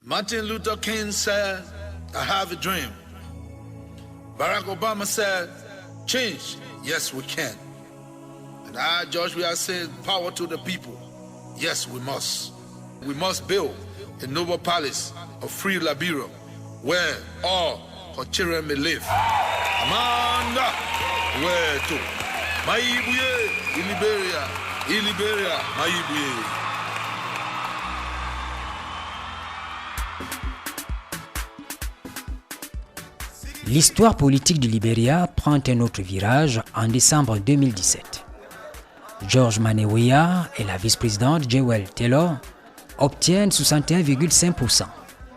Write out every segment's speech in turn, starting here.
Martin Luther King said, I have a dream. Barack Obama said, change, yes we can. And I, George Weah, said, power to the people. Yes, we must. We must build a noble palace of free Liberia where all her children may live. Amanda, where to? Maibuye, in Liberia, Maibuye. L'histoire politique du Libéria prend un autre virage en décembre 2017. George Manneh Weah et la vice-présidente Jewel Taylor obtiennent 61,5%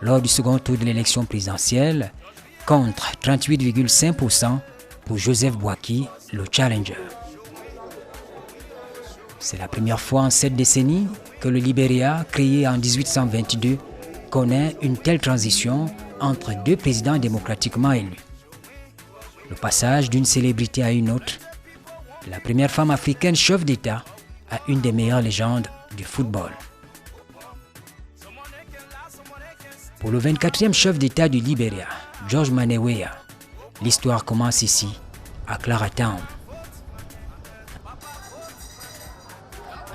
lors du second tour de l'élection présidentielle contre 38,5% pour Joseph Boaky, le challenger. C'est la première fois en 7 décennies que le Libéria, créé en 1822, connaît une telle transition entre deux présidents démocratiquement élus. Le passage d'une célébrité à une autre, la première femme africaine chef d'État à une des meilleures légendes du football. Pour le 24e chef d'État du Libéria, George Manneh Weah, l'histoire commence ici, à Claratown.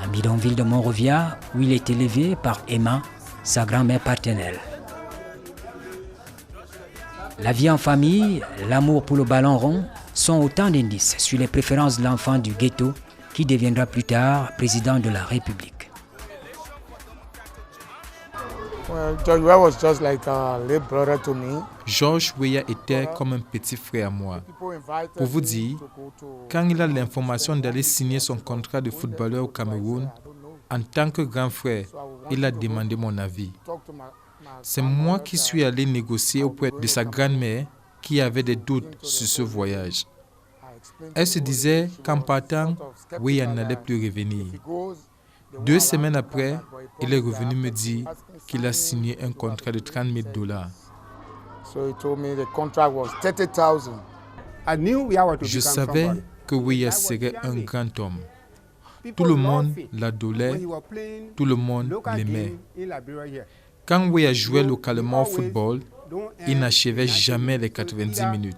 Un bidonville de Monrovia où il est élevé par Emma, sa grand-mère paternelle. La vie en famille, l'amour pour le ballon rond sont autant d'indices sur les préférences de l'enfant du ghetto qui deviendra plus tard président de la République. George Weah était comme un petit frère à moi. Pour vous dire, quand il a l'information d'aller signer son contrat de footballeur au Cameroun, en tant que grand frère, il a demandé mon avis. C'est moi qui suis allé négocier auprès de sa grand-mère qui avait des doutes sur ce voyage. Elle se disait qu'en partant, Weah n'allait plus revenir. 2 semaines après, il est revenu me dire qu'il a signé un contrat de $30,000. Je savais que Weah serait un grand homme. Tout le monde l'adorait, tout le monde l'aimait. Quand Weah jouait localement au football, il n'achevait jamais les 90 minutes.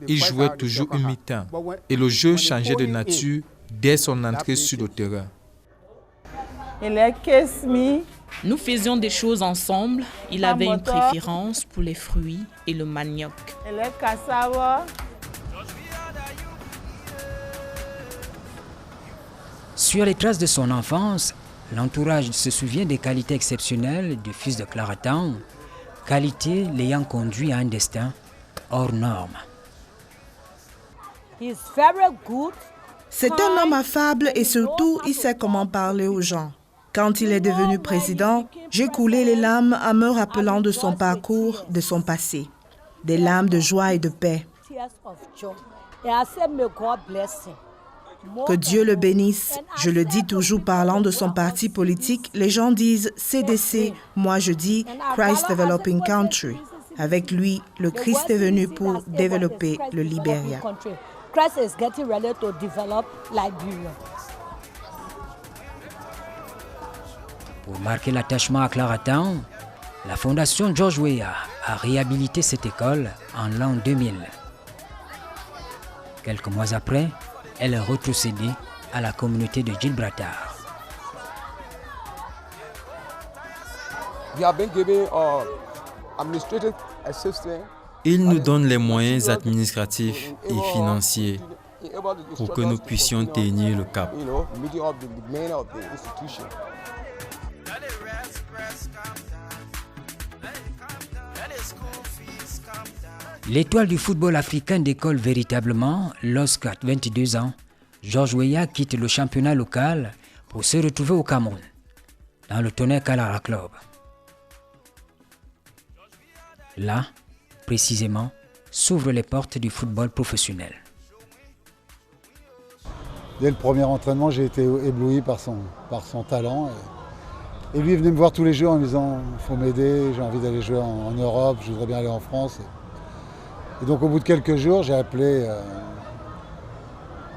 Il jouait toujours une mi-temps et le jeu changeait de nature dès son entrée sur le terrain. Nous faisions des choses ensemble. Il avait une préférence pour les fruits et le manioc. Sur les traces de son enfance, l'entourage se souvient des qualités exceptionnelles du fils de Claratown, qualités l'ayant conduit à un destin hors norme. C'est un homme affable et surtout, il sait comment parler aux gens. Quand il est devenu président, j'ai coulé les larmes en me rappelant de son parcours, de son passé. Des larmes de joie et de paix. Que Dieu le bénisse. Je le dis toujours parlant de son parti politique. Les gens disent CDC, moi je dis Christ Developing Country. Avec lui, le Christ est venu pour développer le Libéria. Pour marquer l'attachement à Claratown, la Fondation George Weah a réhabilité cette école en l'an 2000. Quelques mois après, elle est retrocédée à la communauté de Gibraltar. Il nous donne les moyens administratifs et financiers pour que nous puissions tenir le cap. L'étoile du football africain décolle véritablement lorsqu'à 22 ans, George Weah quitte le championnat local pour se retrouver au Cameroun, dans le Tonnerre Kalara Club. Là, précisément, s'ouvrent les portes du football professionnel. Dès le premier entraînement, j'ai été ébloui par son talent. Et lui, il venait me voir tous les jours en me disant « il faut m'aider, j'ai envie d'aller jouer en Europe, je voudrais bien aller en France ». Et donc au bout de quelques jours, j'ai appelé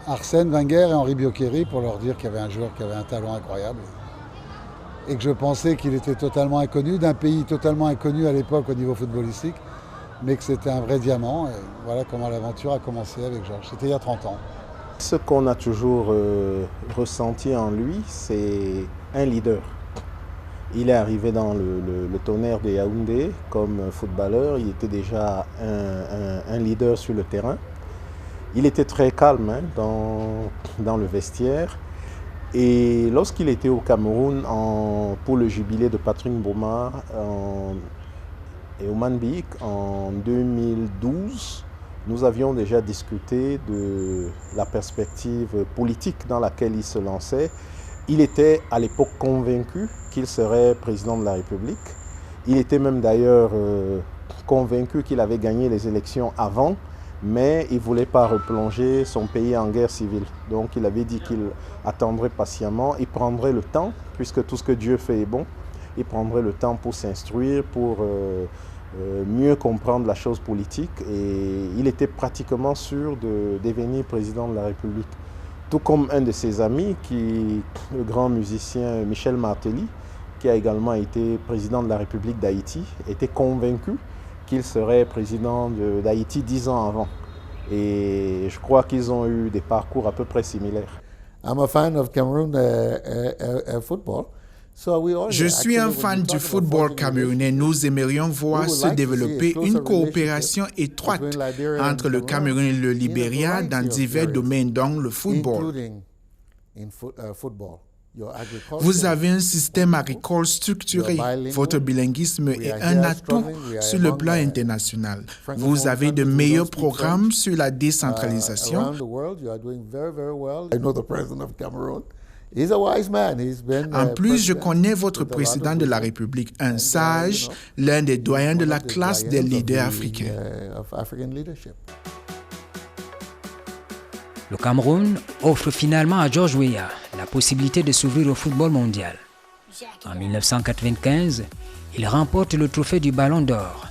Arsène Wenger et Henri Bioqueri pour leur dire qu'il y avait un joueur qui avait un talent incroyable. et que je pensais qu'il était totalement inconnu, d'un pays totalement inconnu à l'époque au niveau footballistique, mais que c'était un vrai diamant. Et voilà comment l'aventure a commencé avec Georges. C'était il y a 30 ans. Ce qu'on a toujours ressenti en lui, c'est un leader. Il est arrivé dans le Tonnerre de Yaoundé comme footballeur. Il était déjà un leader sur le terrain. Il était très calme dans le vestiaire. Et lorsqu'il était au Cameroun pour le jubilé de Patrick Mboma et au Manbik en 2012, nous avions déjà discuté de la perspective politique dans laquelle il se lançait. Il était à l'époque convaincu qu'il serait président de la République. Il était même d'ailleurs convaincu qu'il avait gagné les élections avant, mais il ne voulait pas replonger son pays en guerre civile. Donc il avait dit qu'il attendrait patiemment, il prendrait le temps, puisque tout ce que Dieu fait est bon, il prendrait le temps pour s'instruire, pour mieux comprendre la chose politique, et il était pratiquement sûr de devenir président de la République. Tout comme un de ses amis, le grand musicien Michel Martelly, qui a également été président de la République d'Haïti, était convaincu qu'il serait président d'Haïti 10 ans avant. Et je crois qu'ils ont eu des parcours à peu près similaires. I'm a fan of Cameroon football. Je suis un fan du football camerounais. Nous aimerions voir se développer une coopération étroite entre le Cameroun et le Libéria dans divers domaines, dont le football. Vous avez un système agricole structuré. Votre bilinguisme est un atout sur le plan international. Vous avez de meilleurs programmes sur la décentralisation. En plus, je connais votre président de la République, un sage, l'un des doyens de la classe des leaders africains. Le Cameroun offre finalement à George Weah la possibilité de s'ouvrir au football mondial. En 1995, il remporte le trophée du Ballon d'Or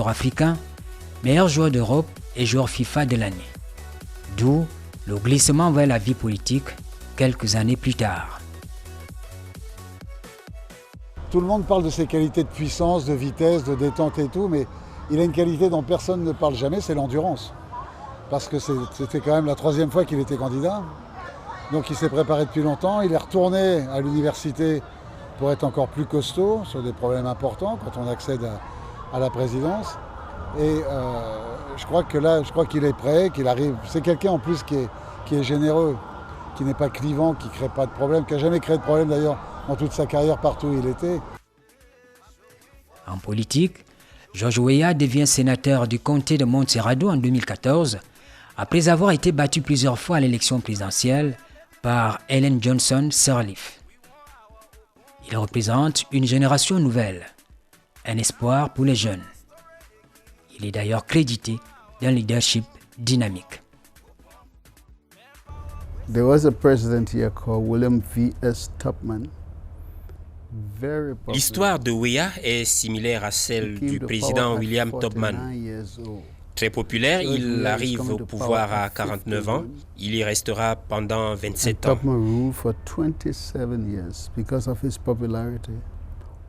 africain, meilleur joueur d'Europe et joueur FIFA de l'année. D'où le glissement vers la vie politique quelques années plus tard. Tout le monde parle de ses qualités de puissance, de vitesse, de détente et tout, mais il a une qualité dont personne ne parle jamais, c'est l'endurance. Parce que c'était quand même la 3e fois qu'il était candidat. Donc il s'est préparé depuis longtemps, il est retourné à l'université pour être encore plus costaud sur des problèmes importants quand on accède à la présidence. Et je crois qu'il est prêt, qu'il arrive. C'est quelqu'un en plus qui est généreux, qui n'est pas clivant, qui ne crée pas de problème, qui n'a jamais créé de problème d'ailleurs dans toute sa carrière partout où il était. En politique, George Weah devient sénateur du comté de Montserrado en 2014, après avoir été battu plusieurs fois à l'élection présidentielle par Ellen Johnson Sirleaf. Il représente une génération nouvelle, un espoir pour les jeunes. Il est d'ailleurs crédité d'un leadership dynamique. There was a president here called William V.S. Tubman. L'histoire de Weah est similaire à celle du président William Tubman. Très populaire, il arrive au pouvoir à 49 ans. Il y restera pendant 27 ans. Tubman ruled for 27 years because of his popularity.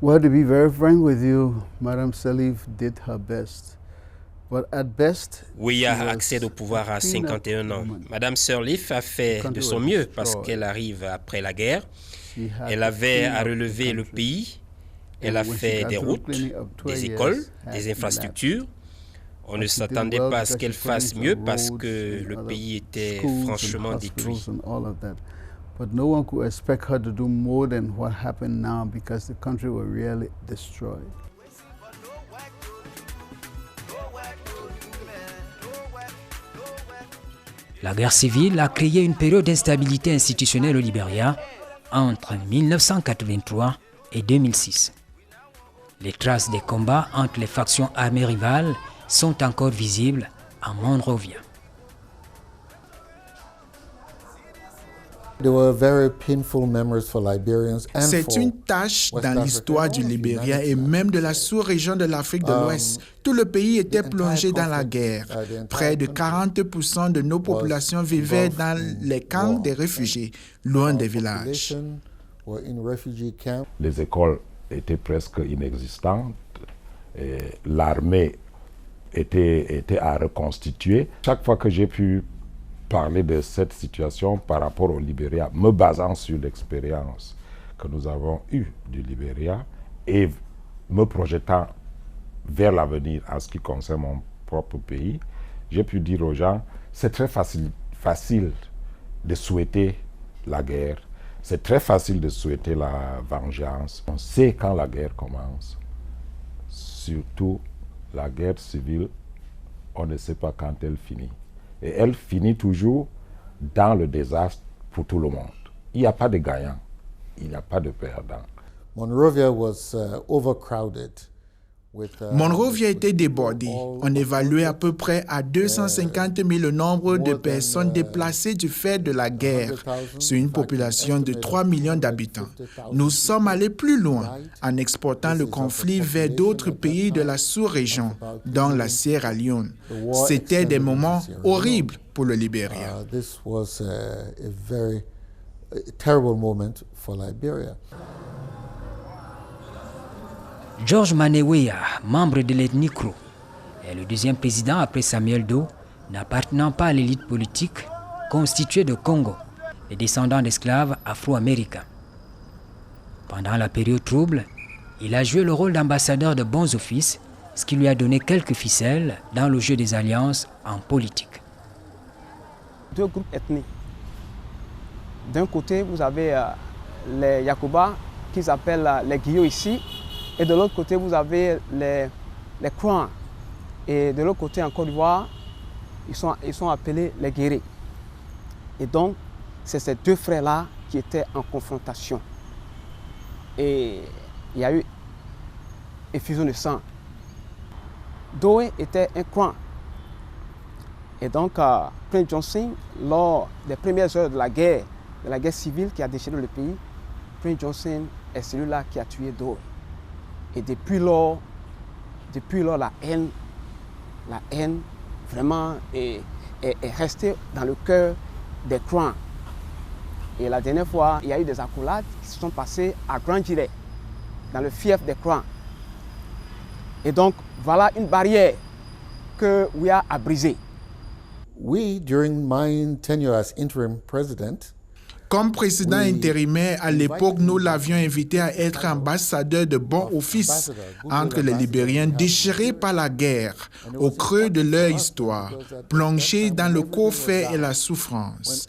Well, to be very frank with you, Madame Sirleaf did her best. But at best, Weah accède au pouvoir à 51 ans. Madame Sirleaf a fait de son mieux parce qu'elle arrive après la guerre. Elle avait à relever le pays. Elle a fait des routes, des écoles, des infrastructures. On ne s'attendait pas à ce qu'elle fasse mieux parce que le pays était franchement détruit. But no one could expect her to do more than what happened now because the country was really destroyed. La guerre civile a créé une période d'instabilité institutionnelle au Libéria entre 1983 et 2006. Les traces des combats entre les factions armées rivales sont encore visibles à Monrovia. C'est une tâche dans l'histoire du Libéria et même de la sous-région de l'Afrique de l'Ouest. Tout le pays était plongé dans la guerre. Près de 40% de nos populations vivaient dans les camps des réfugiés, loin des villages. Les écoles étaient presque inexistantes. L'armée était à reconstituer. Chaque fois que j'ai pu parler de cette situation par rapport au Libéria, me basant sur l'expérience que nous avons eue du Libéria et me projetant vers l'avenir en ce qui concerne mon propre pays, j'ai pu dire aux gens, c'est très facile de souhaiter la guerre, c'est très facile de souhaiter la vengeance. On sait quand la guerre commence, surtout la guerre civile, on ne sait pas quand elle finit. Et elle finit toujours dans le désastre pour tout le monde. Il n'y a pas de gagnant, il n'y a pas de perdant. Monrovia était débordé. On évaluait à peu près à 250 000 le nombre de personnes déplacées du fait de la guerre sur une population de 3 millions d'habitants. Nous sommes allés plus loin en exportant le conflit vers d'autres pays de la sous-région, dont la Sierra Leone. C'était des moments horribles pour le Libéria. George Manneh Weah, membre de l'ethnie Kro, est le deuxième président après Samuel Doe, n'appartenant pas à l'élite politique constituée de Congo, les descendants d'esclaves afro-américains. Pendant la période trouble, il a joué le rôle d'ambassadeur de bons offices, ce qui lui a donné quelques ficelles dans le jeu des alliances en politique. Deux groupes ethniques. D'un côté, vous avez les Yakuba, qu'ils appellent les Guillots ici, et de l'autre côté, vous avez les Krouan. Et de l'autre côté, en Côte d'Ivoire, ils sont appelés les Guérés. Et donc, c'est ces deux frères-là qui étaient en confrontation. Et il y a eu effusion de sang. Doe était un Krouan. Et donc, Prince Johnson, lors des premières heures de la guerre civile qui a déchiré le pays, Prince Johnson est celui-là qui a tué Doe. Et depuis lors, la haine vraiment est restée dans le cœur des Krouan. Et la dernière fois, il y a eu des accolades qui se sont passées à Grand Gilet, dans le fief des Krouan. Et donc, voilà une barrière que Weah a brisée. During my tenure as interim president, comme président intérimaire, à l'époque, nous l'avions invité à être ambassadeur de bon office entre les Libériens déchirés par la guerre, au creux de leur histoire, plongés dans le coffre et la souffrance.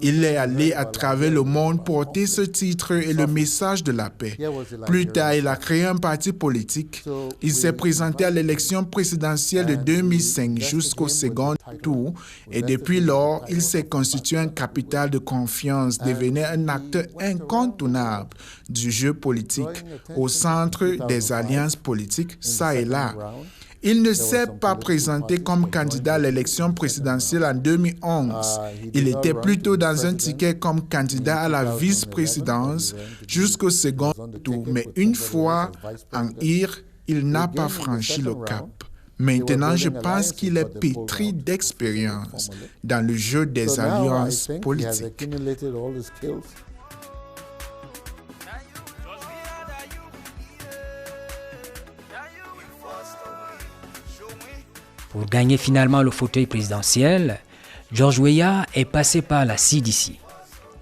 Il est allé à travers le monde porter ce titre et le message de la paix. Plus tard, il a créé un parti politique. Il s'est présenté à l'élection présidentielle de 2005 jusqu'au second tour et depuis lors, il s'est constitué un capital de confiance, devenait un acteur incontournable du jeu politique au centre des alliances politiques, ça et là. Il ne s'est pas présenté comme candidat à l'élection présidentielle en 2011. Il était plutôt dans un ticket comme candidat à la vice-présidence jusqu'au second tour. Mais une fois en IR, il n'a pas franchi le cap. Maintenant, je pense qu'il est pétri d'expérience dans le jeu des alliances politiques. Pour gagner finalement le fauteuil présidentiel, George Weah est passé par la CDC,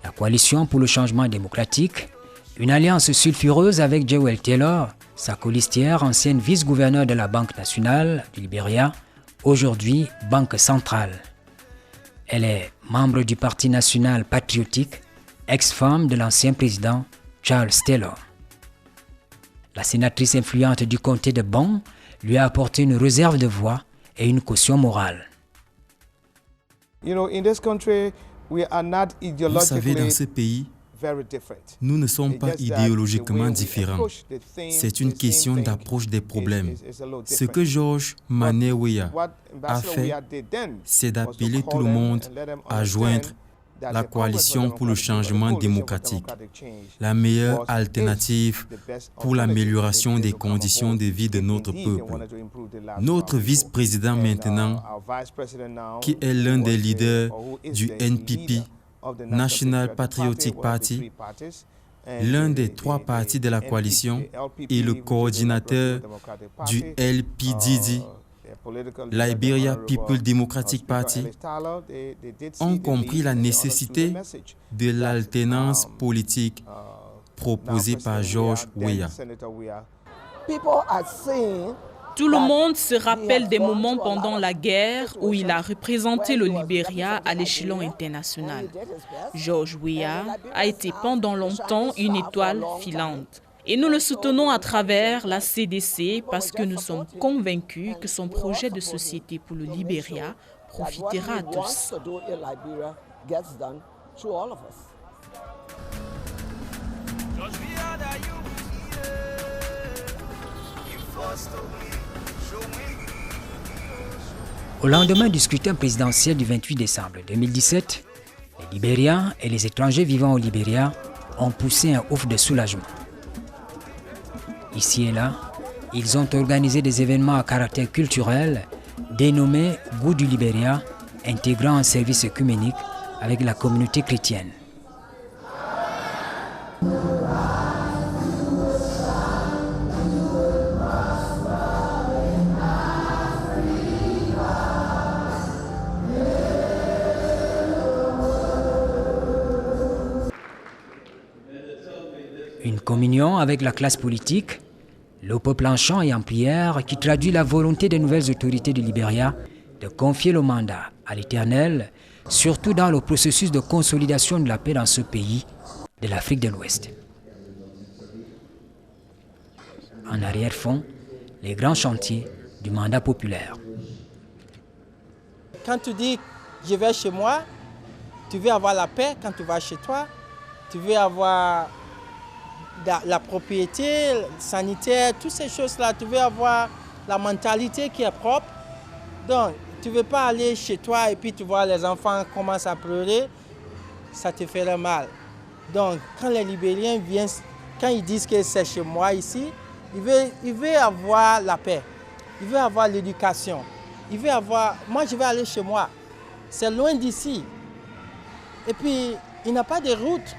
la coalition pour le changement démocratique, une alliance sulfureuse avec Jewel Taylor, sa colistière, ancienne vice-gouverneur de la Banque nationale du Libéria, aujourd'hui Banque centrale. Elle est membre du Parti national patriotique, ex-femme de l'ancien président Charles Taylor. La sénatrice influente du comté de Bon lui a apporté une réserve de voix et une caution morale. Vous savez, dans ce pays, nous ne sommes pas idéologiquement différents. C'est une question d'approche des problèmes. Ce que George Manneh Weah a fait, c'est d'appeler tout le monde à joindre la coalition pour le changement démocratique, la meilleure alternative pour l'amélioration des conditions de vie de notre peuple. Notre vice-président maintenant, qui est l'un des leaders du NPP, National Patriotic Party, l'un des 3 partis de la coalition et le coordinateur du LPDD, Liberia People Democratic Party, ont compris la nécessité de l'alternance politique proposée par George Weah. Tout le monde se rappelle des moments pendant la guerre où il a représenté le Libéria à l'échelon international. George Weah a été pendant longtemps une étoile filante. Et nous le soutenons à travers la CDC parce que nous sommes convaincus que son projet de société pour le Libéria profitera à tous. Au lendemain du scrutin présidentiel du 28 décembre 2017, les Libériens et les étrangers vivant au Libéria ont poussé un ouf de soulagement. Ici et là, ils ont organisé des événements à caractère culturel dénommés Goût du Libéria, intégrant un service œcuménique avec la communauté chrétienne. Une communion avec la classe politique, le peuple en chant et en prière qui traduit la volonté des nouvelles autorités du Libéria de confier le mandat à l'Éternel, surtout dans le processus de consolidation de la paix dans ce pays de l'Afrique de l'Ouest. En arrière-fond, les grands chantiers du mandat populaire. Quand tu dis « je vais chez moi », tu veux avoir la paix quand tu vas chez toi, tu veux avoir la propriété sanitaire, toutes ces choses-là, tu veux avoir la mentalité qui est propre. Donc, tu ne veux pas aller chez toi et puis tu vois les enfants commencent à pleurer, ça te ferait mal. Donc, quand les Libériens viennent, quand ils disent que c'est chez moi ici, ils veulent avoir la paix, ils veulent avoir l'éducation, ils veulent avoir... Moi, je vais aller chez moi, c'est loin d'ici. Et puis, il n'y a pas de route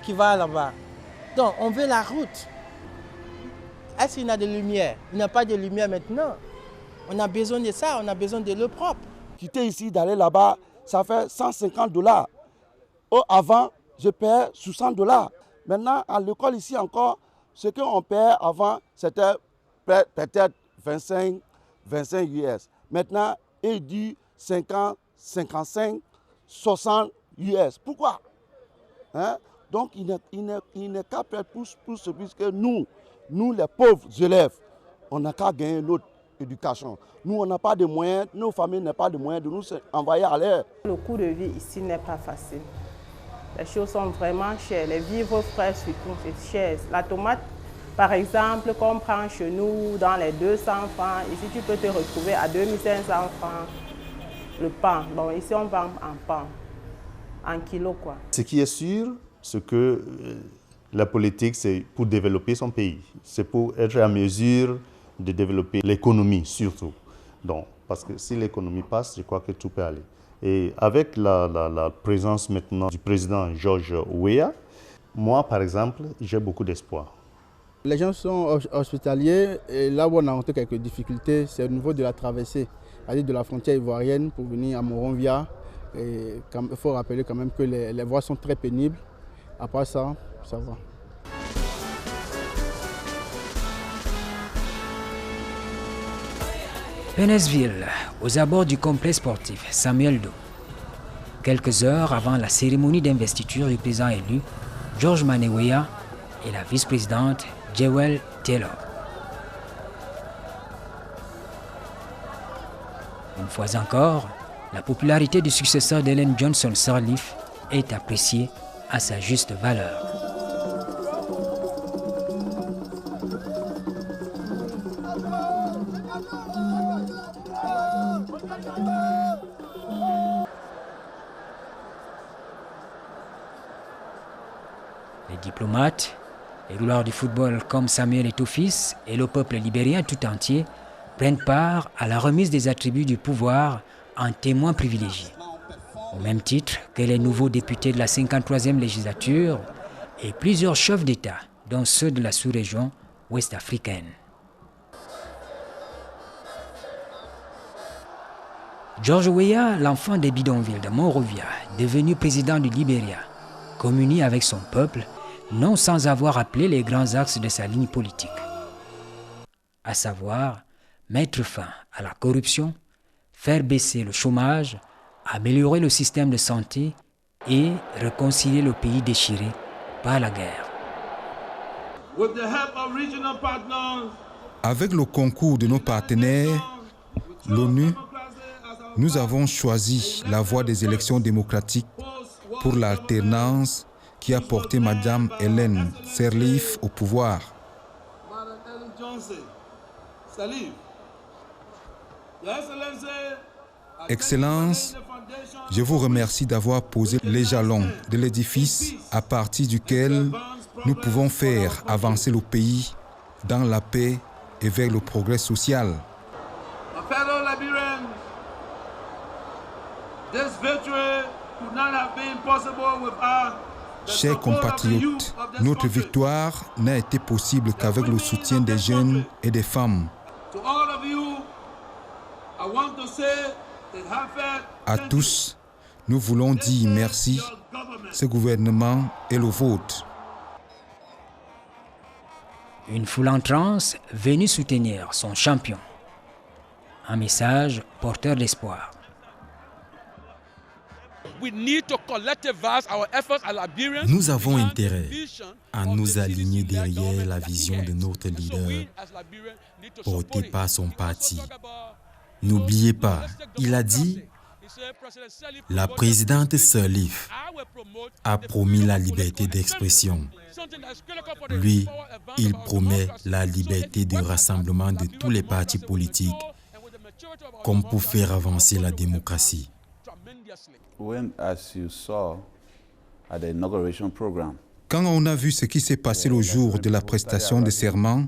qui va là-bas. Donc, on veut la route. Est-ce qu'il y a de lumière? Il n'y a pas de lumière maintenant. On a besoin de ça, on a besoin de l'eau propre. Quitter ici, d'aller là-bas, ça fait $150. Avant, je payais $60. Maintenant, à l'école ici encore, ce qu'on payait avant, c'était peut-être 25 US. Maintenant, il dit 50, 55, 60 US. Pourquoi? Hein? Donc, il n'est qu'à perdre plus puisque nous, les pauvres élèves, on n'a qu'à gagner notre éducation. Nous, on n'a pas de moyens, nos familles n'ont pas de moyens de nous envoyer à l'air. Le coût de vie ici n'est pas facile. Les choses sont vraiment chères. Les vivres frais surtout, c'est cher. La tomate, par exemple, qu'on prend chez nous dans les 200 francs, ici tu peux te retrouver à 2500 francs le pain. Bon, ici on vend en pain, en kilo quoi. Ce qui est sûr, c'est que la politique, c'est pour développer son pays. C'est pour être à mesure de développer l'économie surtout. Donc, parce que si l'économie passe, je crois que tout peut aller. Et avec la présence maintenant du président George Weah, moi, par exemple, j'ai beaucoup d'espoir. Les gens sont hospitaliers et là où on a rencontré quelques difficultés, c'est au niveau de la traversée, c'est-à-dire de la frontière ivoirienne pour venir à Monrovia. Et il faut rappeler quand même que les voies sont très pénibles. À part ça, ça va. Pénesville, aux abords du complexe sportif Samuel Doe. Quelques heures avant la cérémonie d'investiture du président élu, George Manneh Weah et la vice-présidente Jewel Taylor. Une fois encore, la popularité du successeur d'Ellen Johnson Sirleaf est appréciée à sa juste valeur. Les diplomates, les rouleurs du football comme Samuel Eto'o-Fils et le peuple libérien tout entier prennent part à la remise des attributs du pouvoir en témoins privilégiés. Au même titre que les nouveaux députés de la 53e législature, et plusieurs chefs d'État, dont ceux de la sous-région ouest-africaine. George Weah, l'enfant des bidonvilles de Monrovia, devenu président du Libéria, communie avec son peuple, non sans avoir appelé les grands axes de sa ligne politique, à savoir mettre fin à la corruption, faire baisser le chômage, améliorer le système de santé et réconcilier le pays déchiré par la guerre. Avec le concours de nos partenaires, l'ONU, nous avons choisi la voie des élections démocratiques pour l'alternance qui a porté Madame Helen Sirleaf au pouvoir. Excellence, je vous remercie d'avoir posé les jalons de l'édifice à partir duquel nous pouvons faire avancer le pays dans la paix et vers le progrès social. Chers compatriotes, notre victoire n'a été possible qu'avec le soutien des jeunes et des femmes. À tous, nous voulons dire merci. Ce gouvernement est le vôtre. Une foule en transe venue soutenir son champion. Un message porteur d'espoir. Nous avons intérêt à nous aligner derrière la vision de notre leader portée par son parti. N'oubliez pas, il a dit, la présidente Sirleaf a promis la liberté d'expression. Lui, il promet la liberté de rassemblement de tous les partis politiques, comme pour faire avancer la démocratie. Quand on a vu ce qui s'est passé le jour de la prestation de serment,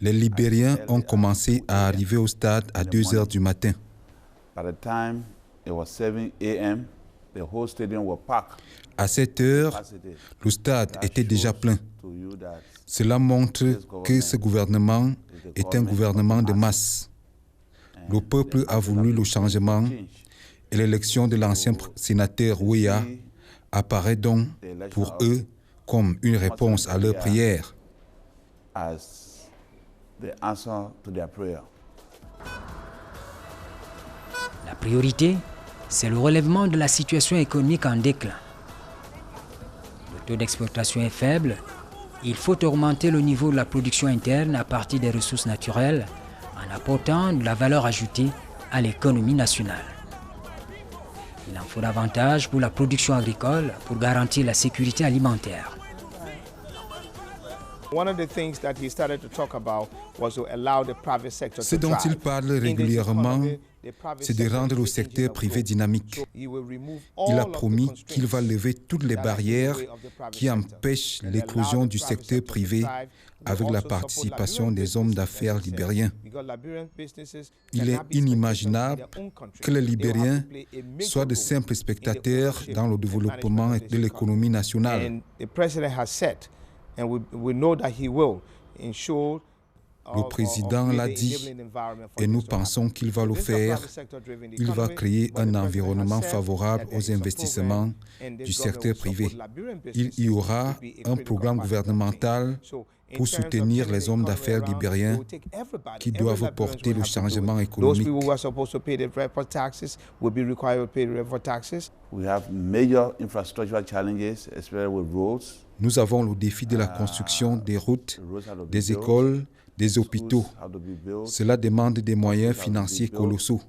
les Libériens ont commencé à arriver au stade à 2 heures du matin. À 7 heures, le stade était déjà plein. Cela montre que ce gouvernement est un gouvernement de masse. Le peuple a voulu le changement et l'élection de l'ancien sénateur Weah apparaît donc pour eux comme une réponse à leur prière. La priorité, c'est le relèvement de la situation économique en déclin. Le taux d'exploitation est faible. Il faut augmenter le niveau de la production interne à partir des ressources naturelles en apportant de la valeur ajoutée à l'économie nationale. Il en faut davantage pour la production agricole pour garantir la sécurité alimentaire. Ce dont il parle régulièrement, c'est de rendre le secteur privé dynamique. Il a promis qu'il va lever toutes les barrières qui empêchent l'éclosion du secteur privé avec la participation des hommes d'affaires libériens. Il est inimaginable que les Libériens soient de simples spectateurs dans le développement de l'économie nationale. Le président l'a dit et nous pensons qu'il va le faire. Il va créer un environnement favorable aux investissements du secteur privé. Il y aura un programme gouvernemental pour soutenir les hommes d'affaires libériens qui doivent porter le changement économique. Nous avons le défi de la construction des routes, des écoles, des hôpitaux. Cela demande des moyens financiers colossaux.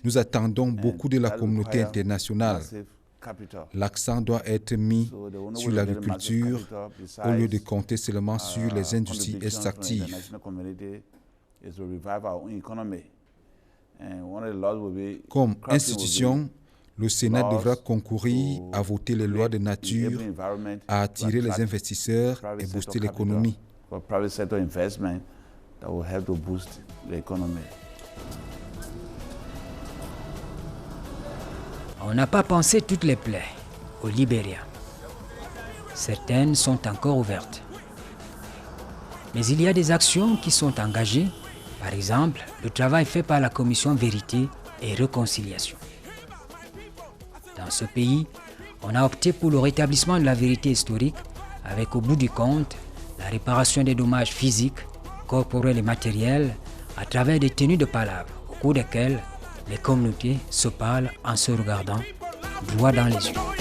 Nous attendons beaucoup de la communauté internationale. L'accent doit être mis sur l'agriculture au lieu de compter seulement sur les industries extractives. Comme institution, le Sénat devra concourir à voter les lois de nature, à attirer les investisseurs et booster l'économie. On n'a pas pensé toutes les plaies au Libéria. Certaines sont encore ouvertes. Mais il y a des actions qui sont engagées, par exemple le travail fait par la commission Vérité et Réconciliation. Dans ce pays, on a opté pour le rétablissement de la vérité historique avec au bout du compte la réparation des dommages physiques, corporels et matériels à travers des tenues de palabres au cours desquelles les communautés se parlent en se regardant droit dans les yeux.